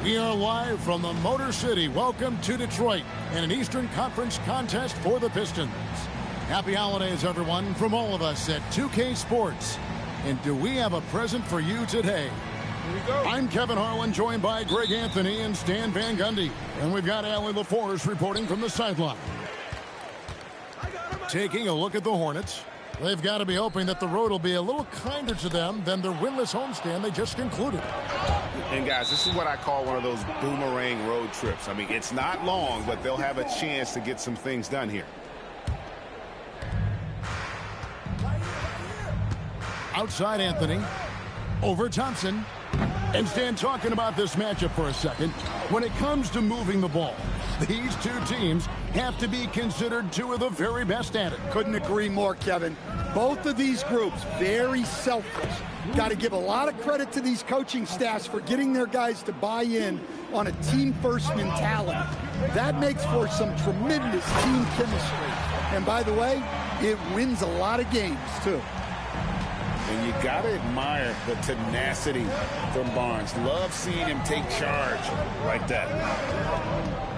We are live from the Motor City. Welcome to Detroit and an Eastern Conference contest for the Pistons. Happy holidays, everyone, from all of us at 2K Sports. And do we have a present for you today? Here we go. I'm Kevin Harlan, joined by Greg Anthony and Stan Van Gundy. And we've got Allie LaForce reporting from the sideline. Taking a look at the Hornets. They've got to be hoping that the road will be a little kinder to them than their winless homestand they just concluded. And guys, this is what I call one of those boomerang road trips. I mean, it's not long, but they'll have a chance to get some things done here. Outside Anthony. Over Thompson. And Stan, talking about this matchup for a second. When it comes to moving the ball, these two teams have to be considered two of the very best at it. Couldn't agree more, Kevin. Both of these groups, very selfless. Got to give a lot of credit to these coaching staffs for getting their guys to buy in on a team-first mentality. That makes for some tremendous team chemistry. And by the way, it wins a lot of games, too. And you got to admire the tenacity from Barnes. Love seeing him take charge like that.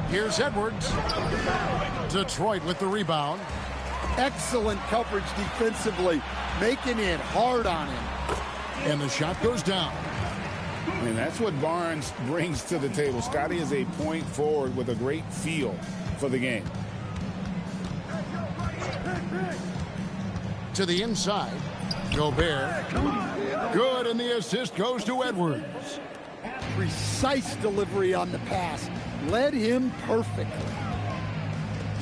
Here's Edwards. Detroit with the rebound. Excellent coverage defensively, making it hard on him. And the shot goes down. And that's what Barnes brings to the table. Scotty is a point forward with a great feel for the game. To the inside. Gobert. Good, and the assist goes to Edwards. Precise delivery on the pass. Led him perfectly.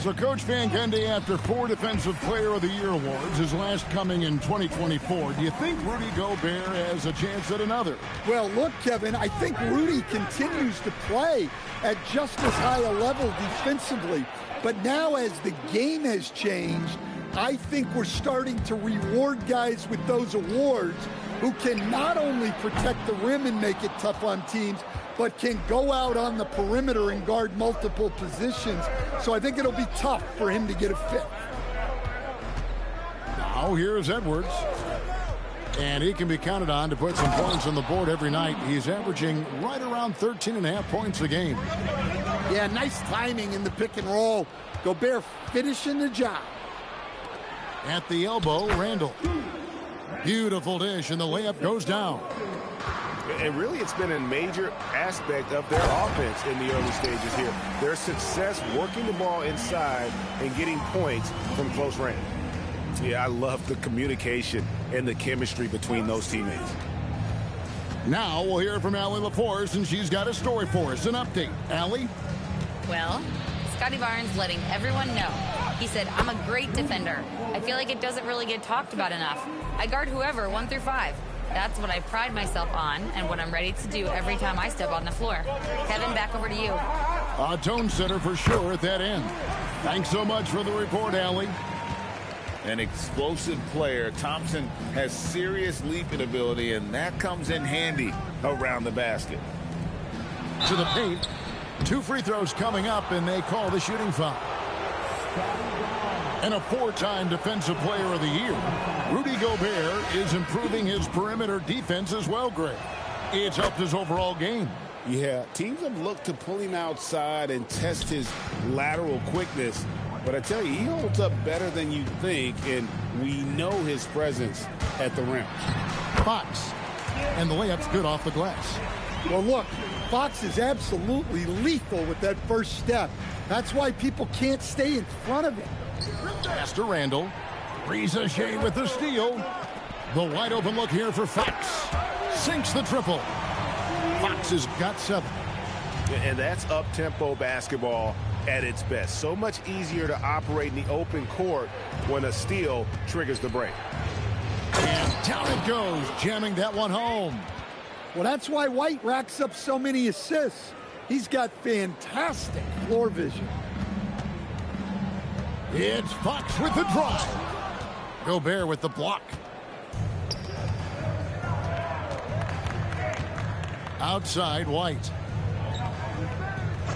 So Coach Van Gundy, after 4 Defensive Player of the Year awards, his last coming in 2024, do you think Rudy Gobert has a chance at another? Well, look, Kevin, I think Rudy continues to play at just as high a level defensively. But now as the game has changed, I think we're starting to reward guys with those awards who can not only protect the rim and make it tough on teams, but can go out on the perimeter and guard multiple positions. So I think it'll be tough for him to get a fifth. Now here's Edwards. And he can be counted on to put some points on the board every night. He's averaging right around 13.5 points a game. Yeah, nice timing in the pick and roll. Gobert finishing the job. At the elbow, Randall. Beautiful dish, and the layup goes down. And really, it's been a major aspect of their offense in the early stages here. Their success working the ball inside and getting points from close range. Yeah, I love the communication and the chemistry between those teammates. Now we'll hear from Allie LaForce, and she's got a story for us. An update. Allie? Well, Scotty Barnes letting everyone know. He said, I'm a great defender. I feel like it doesn't really get talked about enough. I guard whoever, 1 through 5. That's what I pride myself on and what I'm ready to do every time I step on the floor. Kevin, back over to you. A tone setter for sure at that end. Thanks so much for the report, Allie. An explosive player. Thompson has serious leaping ability, and that comes in handy around the basket. To the paint. 2 free throws coming up, and they call the shooting foul. And a 4-time Defensive Player of the Year. Rudy Gobert is improving his perimeter defense as well, Greg. It's helped his overall game. Yeah, teams have looked to pull him outside and test his lateral quickness. But I tell you, he holds up better than you think, and we know his presence at the rim. Fox. And the layup's good off the glass. Well, look, Fox is absolutely lethal with that first step. That's why people can't stay in front of him. Pass to Randall. Ricochet with the steal. The wide open look here for Fox. Sinks the triple. Fox has got 7. And that's up-tempo basketball at its best. So much easier to operate in the open court when a steal triggers the break. And down it goes, jamming that one home. Well, that's why White racks up so many assists. He's got fantastic floor vision. It's Fox with the drive. Gobert with the block. Outside, White.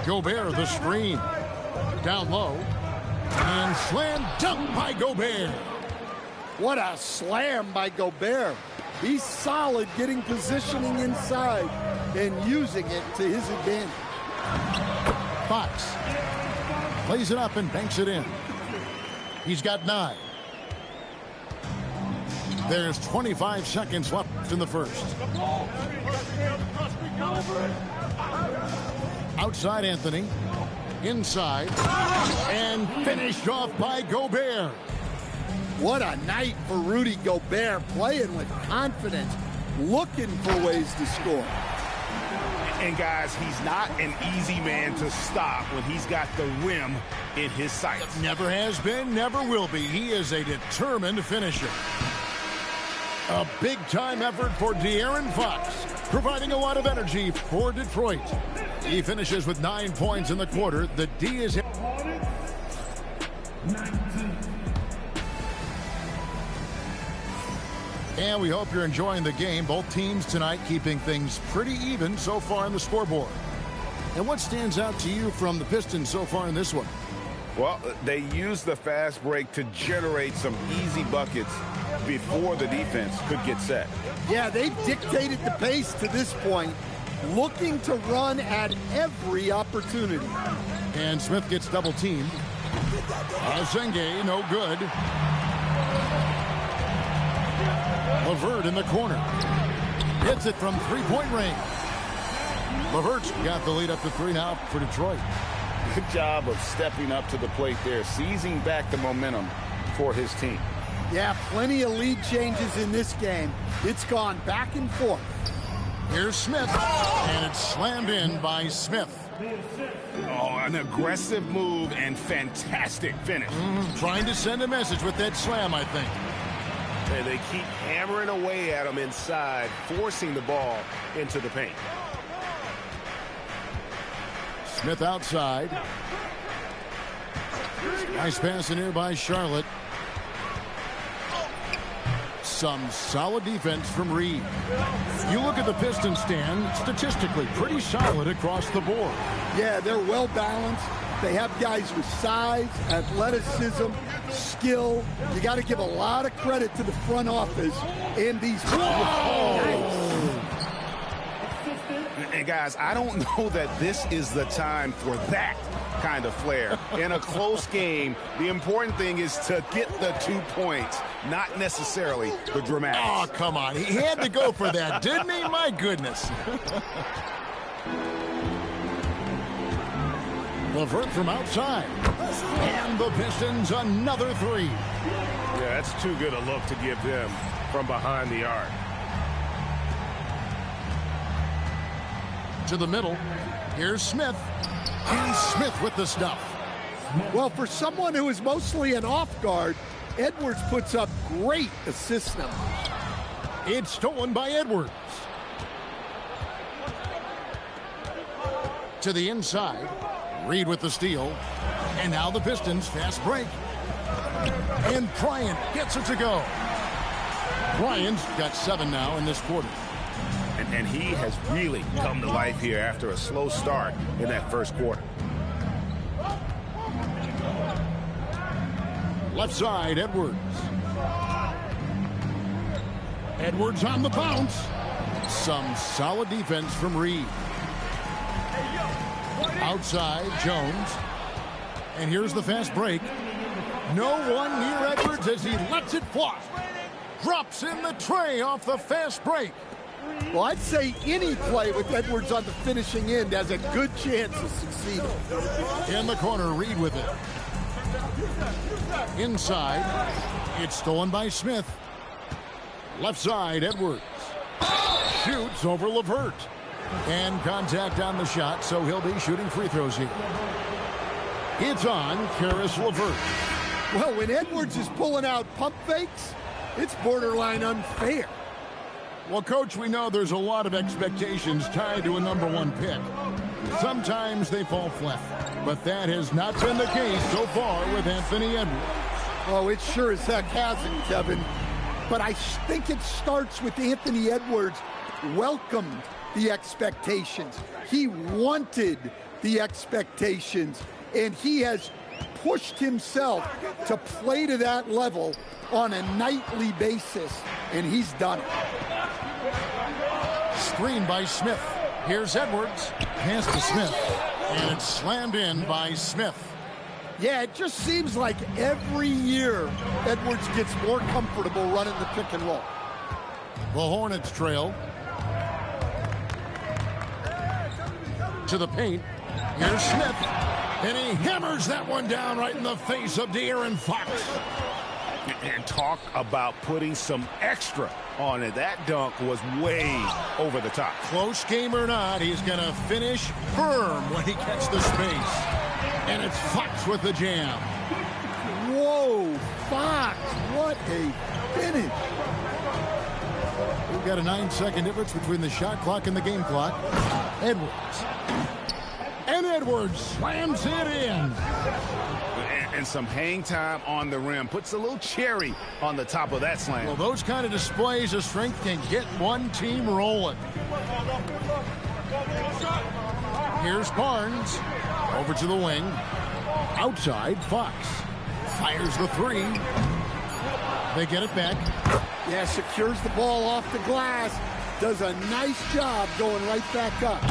Gobert the screen. Down low. And slam dunk by Gobert. What a slam by Gobert. He's solid getting positioning inside. and using it to his advantage. Fox plays it up and banks it in. He's got 9. There's 25 seconds left in the first. Outside Anthony. Inside. And finished off by Gobert. What a night for Rudy Gobert, playing with confidence, looking for ways to score. And guys, he's not an easy man to stop when he's got the rim in his sights. Never has been, never will be. He is a determined finisher. A big-time effort for De'Aaron Fox, providing a lot of energy for Detroit. He finishes with 9 points in the quarter. The D is... And we hope you're enjoying the game. Both teams tonight keeping things pretty even so far on the scoreboard. And what stands out to you from the Pistons so far in this one? Well, they used the fast break to generate some easy buckets before the defense could get set. Yeah, they've dictated the pace to this point, looking to run at every opportunity. And Smith gets double-teamed. Senge, no good. LeVert in the corner. Hits it from three-point range. LeVert's got the lead up to 3 now for Detroit. Good job of stepping up to the plate there, seizing back the momentum for his team. Yeah, plenty of lead changes in this game. It's gone back and forth. Here's Smith, and it's slammed in by Smith. Oh, an aggressive move and fantastic finish. Trying to send a message with that slam, I think. And they keep hammering away at him inside, forcing the ball into the paint. Smith outside. Nice pass in here by Charlotte. Some solid defense from Reed. You look at the Pistons stand, statistically pretty solid across the board. Yeah, they're well balanced. They have guys with size, athleticism, skill. You got to give a lot of credit to the front office and these. And guys, I don't know that this is the time for that kind of flair. In a close game, the important thing is to get the 2 points, not necessarily the dramatics. Oh, come on. He had to go for that, didn't he? My goodness. LeVert from outside. And the Pistons another 3. Yeah, that's too good a look to give them from behind the arc. To the middle. Here's Smith. And Smith with the stuff. Well, for someone who is mostly an off guard, Edwards puts up great assist numbers. It's stolen by Edwards. To the inside. Reed with the steal. And now the Pistons fast break. And Bryant gets it to go. Bryant's got 7 now in this quarter. And he has really come to life here after a slow start in that first quarter. Left side, Edwards. Edwards on the bounce. Some solid defense from Reed. Outside, Jones. And here's the fast break. No one near Edwards as he lets it fly. Drops in the tray off the fast break. Well, I'd say any play with Edwards on the finishing end has a good chance of succeeding. In the corner, Reed with it. Inside, it's stolen by Smith. Left side, Edwards. Shoots over LeVert. And contact on the shot, so he'll be shooting free throws here. It's on Caris LeVert. Well, when Edwards is pulling out pump fakes, it's borderline unfair. Well, Coach, we know there's a lot of expectations tied to a #1 pick. Sometimes they fall flat, but that has not been the case so far with Anthony Edwards. Oh, it sure as heck hasn't, Kevin. But I think it starts with Anthony Edwards welcomed the expectations. He wanted the expectations, and he has pushed himself to play to that level on a nightly basis, and he's done it. Screen by Smith. Here's Edwards. Pass to Smith. And it's slammed in by Smith. Yeah, it just seems like every year Edwards gets more comfortable running the pick and roll. The Hornets trail. To the paint. Here's Smith. And he hammers that one down right in the face of De'Aaron Fox. And talk about putting some extra on it. That dunk was way over the top. Close game or not, he's going to finish firm when he gets the space. And it's Fox with the jam. Whoa, Fox, what a finish. We've got a 9-second difference between the shot clock and the game clock. Edwards. And Edwards slams it in. And some hang time on the rim. Puts a little cherry on the top of that slam. Well, those kind of displays of strength can get one team rolling. Here's Barnes. Over to the wing. Outside, Fox. Fires the three. They get it back. Yeah, secures the ball off the glass. Does a nice job going right back up.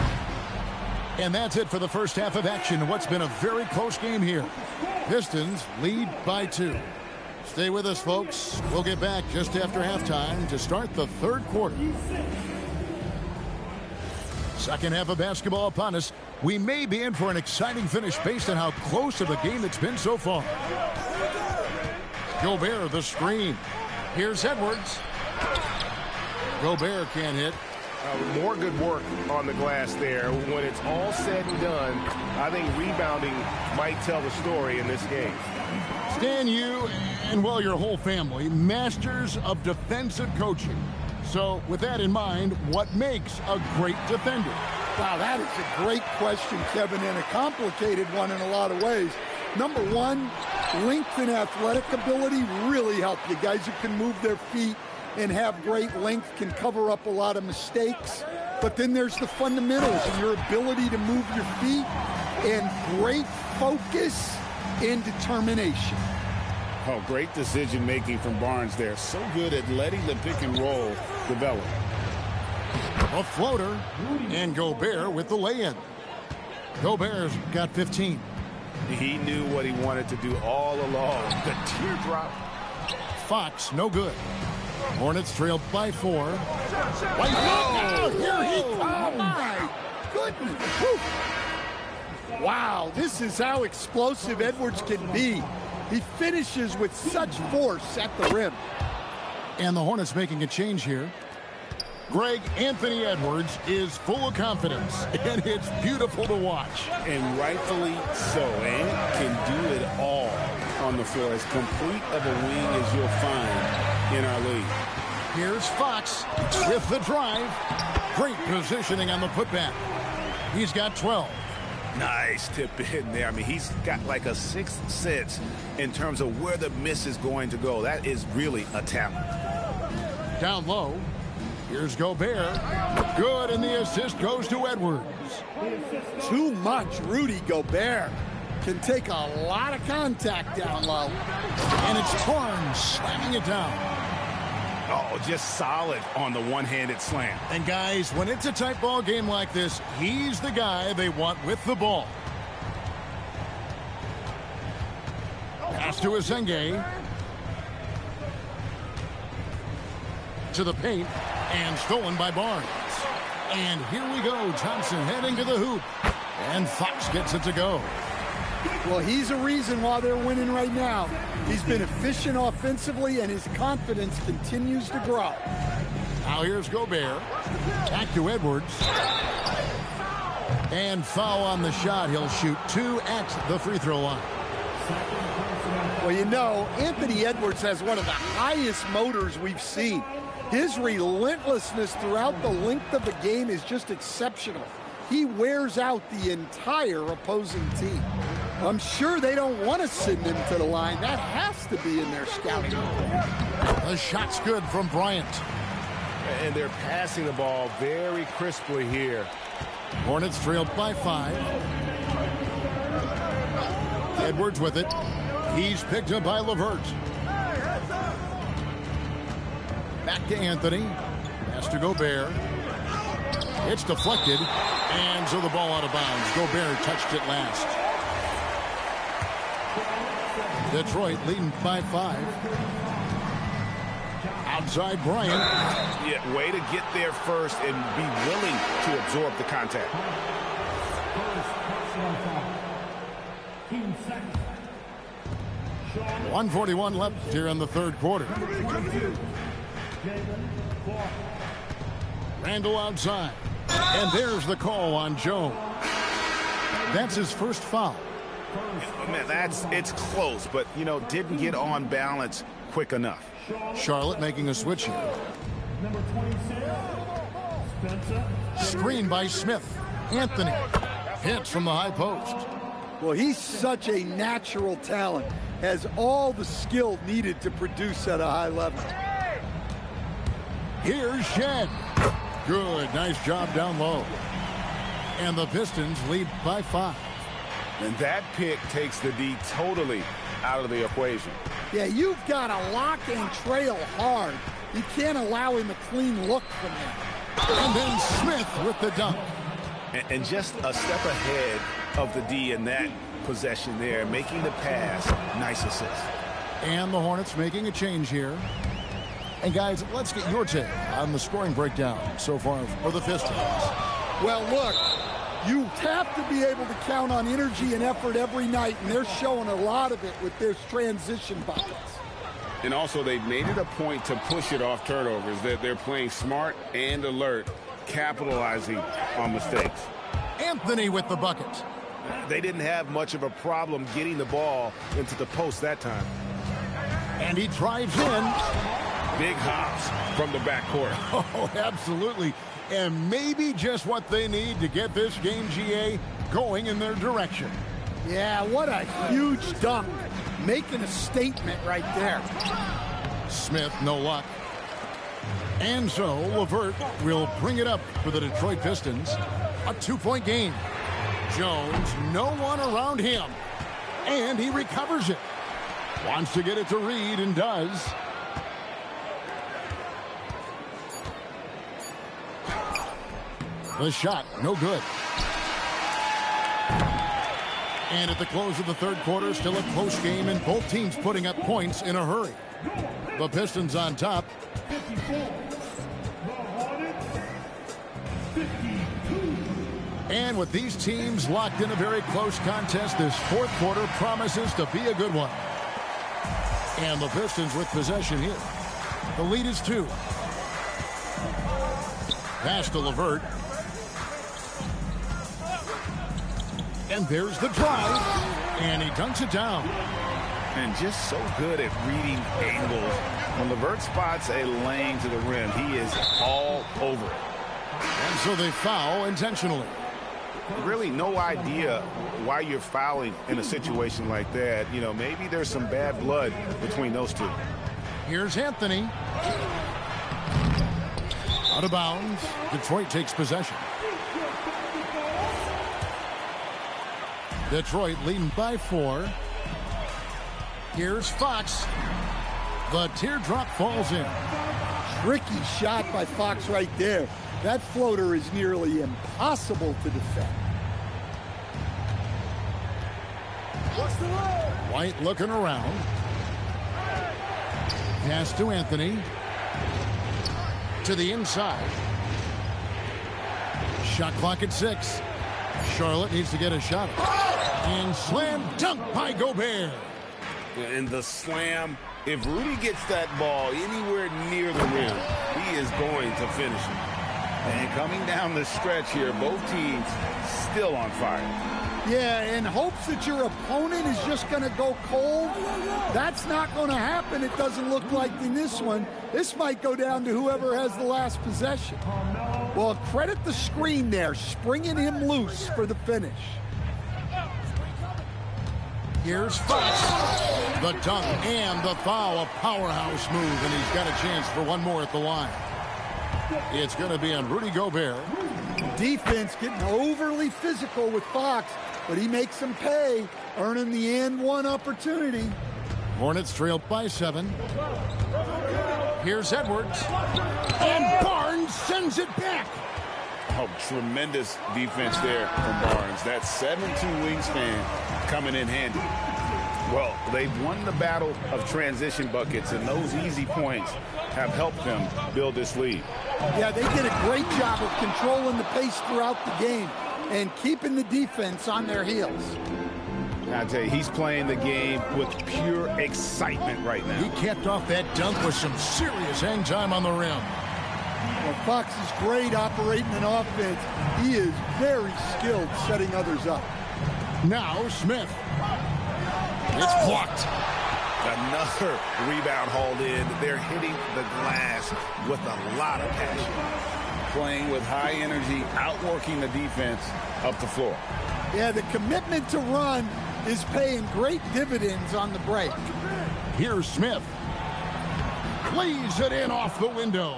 And that's it for the first half of action. What's been a very close game here. Pistons lead by 2. Stay with us, folks. We'll get back just after halftime to start the third quarter. Second half of basketball upon us. We may be in for an exciting finish based on how close of a game it's been so far. Gobert, the screen. Here's Edwards. Gobert can't hit. More good work on the glass there. When it's all said and done, I think rebounding might tell the story in this game. Stan, you and, well, your whole family, masters of defensive coaching. So with that in mind, what makes a great defender? Wow, that is a great question, Kevin, and a complicated one in a lot of ways. Number one, length and athletic ability really help you. Guys who can move their feet and have great length can cover up a lot of mistakes. But then there's the fundamentals and your ability to move your feet and great focus and determination. Oh, great decision-making from Barnes there. So good at letting the pick and roll develop. A floater, and Gobert with the lay-in. Gobert's got 15. He knew what he wanted to do all along. The teardrop. Fox, no good. Hornets trailed by 4. Oh, here he comes. Oh, my goodness. Whew. Wow, this is how explosive Edwards can be. He finishes with such force at the rim. And the Hornets making a change here. Greg Anthony Edwards is full of confidence, and it's beautiful to watch. And rightfully so. And can do it all on the floor. As complete of a wing as you'll find in our league. Here's Fox with the drive. Great positioning on the putback. He's got 12. Nice tip in there. I mean, he's got like a sixth sense in terms of where the miss is going to go. That is really a talent. Down low. Here's Gobert. Good, and the assist goes to Edwards. Too much. Rudy Gobert can take a lot of contact down low. And it's Barnes slamming it down. Oh, just solid on the one-handed slam. And guys, when it's a tight ball game like this, he's the guy they want with the ball. Pass to Azenge. To the paint, and stolen by Barnes. And here we go, Thompson heading to the hoop. And Fox gets it to go. Well, he's a reason why they're winning right now. He's been efficient offensively, and his confidence continues to grow. Now here's Gobert. Back to Edwards. And foul on the shot. He'll shoot 2 at the free throw line. Well, you know, Anthony Edwards has one of the highest motors we've seen. His relentlessness throughout the length of the game is just exceptional. He wears out the entire opposing team. I'm sure they don't want to send him to the line. That has to be in their scouting report. The shot's good from Bryant. And they're passing the ball very crisply here. Hornets trailed by 5. Edwards with it. He's picked up by LeVert. Back to Anthony. Pass to Gobert. It's deflected, and so the ball out of bounds. Gobert touched it last. Detroit leading by 5. Outside Bryant. Yeah, way to get there first and be willing to absorb the contact. 1:41 left here in the third quarter. Randall outside. And there's the call on Jones. That's his first foul. Man, it's close, but, you know, didn't get on balance quick enough. Charlotte making a switch here. Screen by Smith. Anthony hits from the high post. Well, he's such a natural talent. Has all the skill needed to produce at a high level. Here's Shed. Good. Nice job down low. And the Pistons lead by 5. And that pick takes the D totally out of the equation. Yeah, you've got to lock and trail hard. You can't allow him a clean look from that. And then Smith with the dunk. And just a step ahead of the D in that possession there, making the pass. Nice assist. And the Hornets making a change here. And guys, let's get your take on the scoring breakdown so far for the Pistons. Well, look, you have to be able to count on energy and effort every night, and they're showing a lot of it with their transition buckets. And also, they've made it a point to push it off turnovers. They're playing smart and alert, capitalizing on mistakes. Anthony with the bucket. They didn't have much of a problem getting the ball into the post that time. And he drives in. Big hops from the backcourt. Oh, absolutely. And maybe just what they need to get this game, GA, going in their direction. Yeah, what a huge dunk. Making a statement right there. Smith, no luck. And so LeVert will bring it up for the Detroit Pistons. A 2-point game. Jones, no one around him. And he recovers it. Wants to get it to Reed and does. The shot, no good. And at the close of the third quarter, still a close game, and both teams putting up points in a hurry. The Pistons on top. And with these teams locked in a very close contest, this fourth quarter promises to be a good one. And the Pistons with possession here. The lead is 2. Pass to LeVert. And there's the drive. And he dunks it down. And just so good at reading angles. When LeVert spots a lane to the rim, he is all over it. And so they foul intentionally. Really no idea why you're fouling in a situation like that. You know, maybe there's some bad blood between those two. Here's Anthony. Out of bounds. Detroit takes possession. Detroit leading by 4. Here's Fox. The teardrop falls in. Tricky shot by Fox right there. That floater is nearly impossible to defend. White looking around. Pass to Anthony. To the inside. Shot clock at 6. Charlotte needs to get a shot. And slam dunk by Gobert. And the slam, if Rudy gets that ball anywhere near the rim, he is going to finish it. And coming down the stretch here, both teams still on fire. Yeah, in hopes that your opponent is just going to go cold. That's not going to happen. It doesn't look like in this one. This might go down to whoever has the last possession. Well, credit the screen there, springing him loose for the finish. Here's Fox. The dunk and the foul. A powerhouse move, and he's got a chance for one more at the line. It's going to be on Rudy Gobert. Defense getting overly physical with Fox, but he makes them pay, earning the and one opportunity. Hornets trailed by 7. Here's Edwards. And Barnes sends it back. Oh, tremendous defense there from Barnes. That 7'2" wingspan coming in handy. Well, they've won the battle of transition buckets, and those easy points have helped them build this lead. Yeah, they did a great job of controlling the pace throughout the game and keeping the defense on their heels. I tell you, he's playing the game with pure excitement right now. He capped off that dunk with some serious hang time on the rim. Well, Fox is great operating an offense. He is very skilled setting others up. Now Smith. It's blocked. Another rebound hauled in. They're hitting the glass with a lot of passion. Playing with high energy, outworking the defense up the floor. Yeah, the commitment to run is paying great dividends on the break. Here's Smith. Lays it in off the window.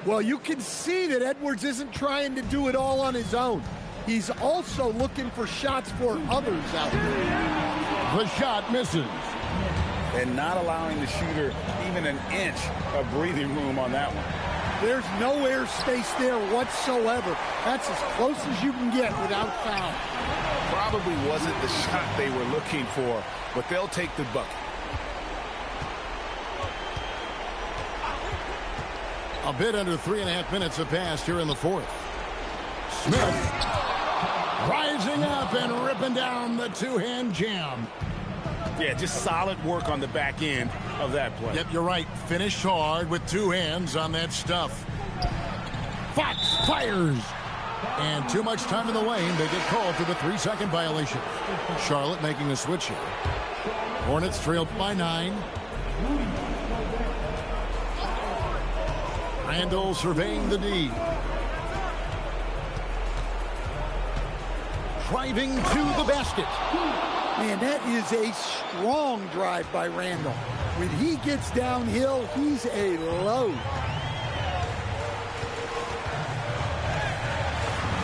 Well, you can see that Edwards isn't trying to do it all on his own. He's also looking for shots for others out there. The shot misses. And not allowing the shooter even an inch of breathing room on that one. There's no airspace there whatsoever. That's as close as you can get without foul. Probably wasn't the shot they were looking for, but they'll take the bucket. A bit under 3.5 minutes have passed here in the fourth. Smith rising up and ripping down the two-hand jam. Yeah, just solid work on the back end of that play. Yep, you're right. Finished hard with two hands on that stuff. Fox fires. And too much time in the lane. They get called for the 3-second violation. Charlotte making a switch here. Hornets trailed by 9. Randall surveying the D. Driving to the basket. Man, that is a strong drive by Randall. When he gets downhill, he's a load.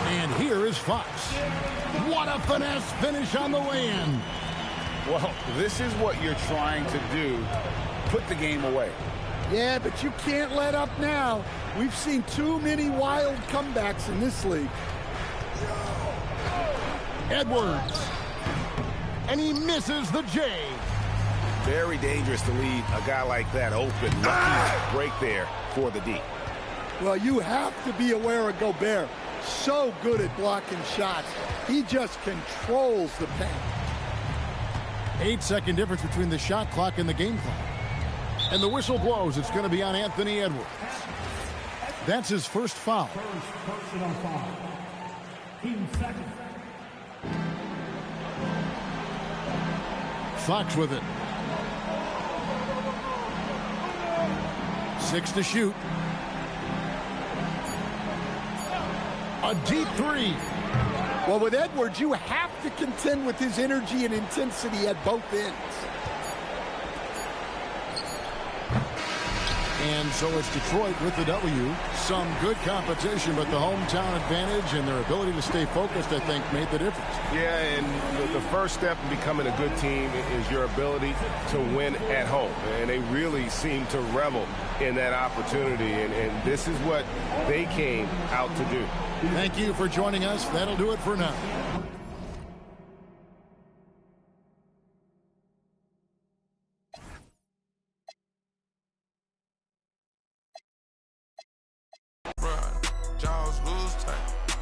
And here is Fox. What a finesse finish on the way-in. Well, this is what you're trying to do. Put the game away. Yeah, but you can't let up now. We've seen too many wild comebacks in this league. Edwards. And he misses the J. Very dangerous to leave a guy like that open. Lucky break there for the D. Well, you have to be aware of Gobert. So good at blocking shots. He just controls the paint. 8-second difference between the shot clock and the game clock. And the whistle blows. It's going to be on Anthony Edwards. That's his first foul. First personal foul. Team second. Fox with it. 6 to shoot. A deep 3. Well, with Edwards, you have to contend with his energy and intensity at both ends. And so it's Detroit with the W. Some good competition, but the hometown advantage and their ability to stay focused, I think, made the difference. Yeah, and the first step in becoming a good team is your ability to win at home. And they really seem to revel in that opportunity. And this is what they came out to do. Thank you for joining us. That'll do it for now.